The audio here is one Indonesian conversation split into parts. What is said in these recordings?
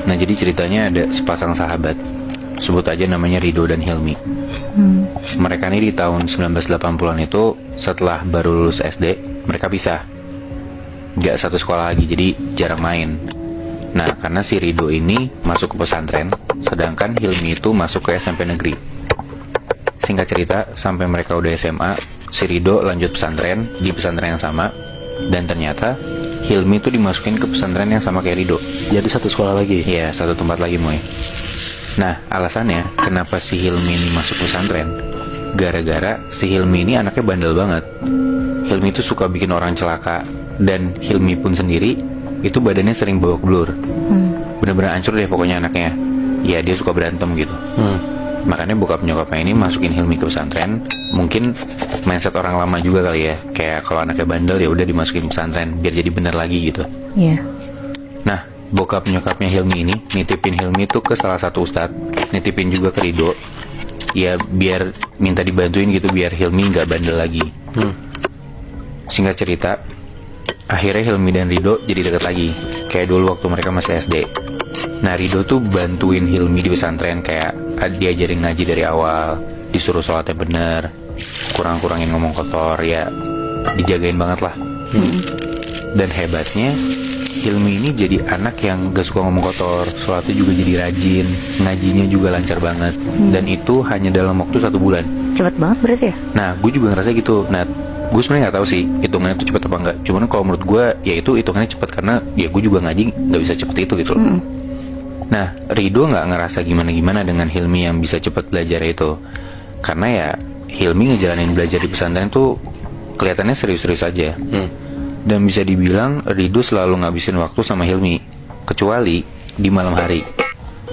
Nah jadi ceritanya ada sepasang sahabat, sebut aja namanya Rido dan Hilmi. Mereka ini di tahun 1980-an itu setelah baru lulus SD, mereka pisah. Gak satu sekolah lagi, jadi jarang main. Nah karena si Rido ini masuk ke pesantren, sedangkan Hilmi itu masuk ke SMP negeri. Singkat cerita, sampai mereka udah SMA, si Rido lanjut pesantren di pesantren yang sama. Dan ternyata Hilmi itu dimasukin ke pesantren yang sama kayak Rido. Jadi satu sekolah lagi? Iya, satu tempat lagi Moy. Nah, alasannya kenapa si Hilmi ini masuk pesantren, gara-gara si Hilmi ini anaknya bandel banget. Hilmi itu suka bikin orang celaka. Dan Hilmi pun sendiri itu badannya sering babak belur. Bener-bener hancur deh pokoknya anaknya. Ya dia suka berantem gitu. Makanya bokap nyokapnya ini masukin Hilmi ke pesantren. Mungkin mindset orang lama juga kali ya, kayak kalau anaknya bandel ya udah dimasukin pesantren biar jadi bener lagi gitu. Iya. Nah, bokap nyokapnya Hilmi ini nitipin Hilmi itu ke salah satu ustadz, nitipin juga ke Rido. Ya biar minta dibantuin gitu biar Hilmi nggak bandel lagi. Singkat cerita, akhirnya Hilmi dan Rido jadi deket lagi, kayak dulu waktu mereka masih SD. Nah Rido tuh bantuin Hilmi di pesantren, kayak diajarin ngaji dari awal, disuruh sholatnya bener, kurang-kurangin ngomong kotor, ya dijagain banget lah. Dan hebatnya Hilmi ini jadi anak yang gak suka ngomong kotor, sholatnya juga jadi rajin, ngajinya juga lancar banget. Dan itu hanya dalam waktu 1 bulan. Cepet banget berarti ya? Nah gue juga ngerasa gitu. Nah gue sebenarnya nggak tahu sih hitungannya itu cepet apa enggak. Cuman kalau menurut gue ya itu hitungannya cepet, karena ya gue juga ngaji nggak bisa cepet itu gitu loh. Nah Rido nggak ngerasa gimana-gimana dengan Hilmi yang bisa cepet belajar itu, karena ya Hilmi ngejalanin belajar di pesantren tuh kelihatannya serius-serius aja. Dan bisa dibilang Rido selalu ngabisin waktu sama Hilmi, kecuali di malam hari,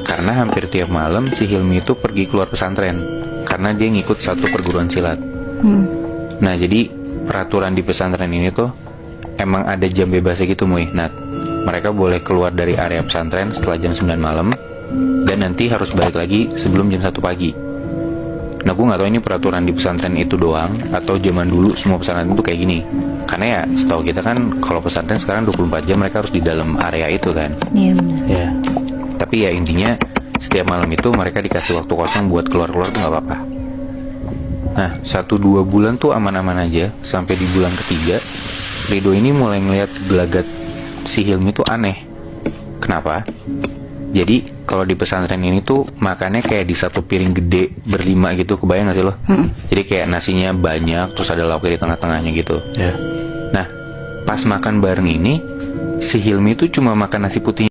karena hampir tiap malam si Hilmi itu pergi keluar pesantren karena dia ngikut satu perguruan silat. Nah jadi peraturan di pesantren ini tuh emang ada jam bebasnya gitu Muy. Nah mereka boleh keluar dari area pesantren setelah jam 9 malam, dan nanti harus balik lagi sebelum jam 1 pagi. Nah gue gak tahu ini peraturan di pesantren itu doang atau zaman dulu semua pesantren itu kayak gini. Karena ya setahu kita kan kalau pesantren sekarang 24 jam mereka harus di dalam area itu kan. Iya benar. Ya. Tapi ya intinya setiap malam itu mereka dikasih waktu kosong buat keluar-keluar tuh gak apa-apa. Nah 1-2 bulan tuh aman-aman aja, sampai di bulan ketiga Rido ini mulai ngeliat gelagat si Hilmi tuh aneh. Kenapa? Jadi kalau di pesantren ini tuh makannya kayak di satu piring gede berlima gitu, kebayang gak sih lo? Jadi kayak nasinya banyak, terus ada lauknya di tengah-tengahnya gitu. Nah pas makan bareng ini si Hilmi tuh cuma makan nasi putih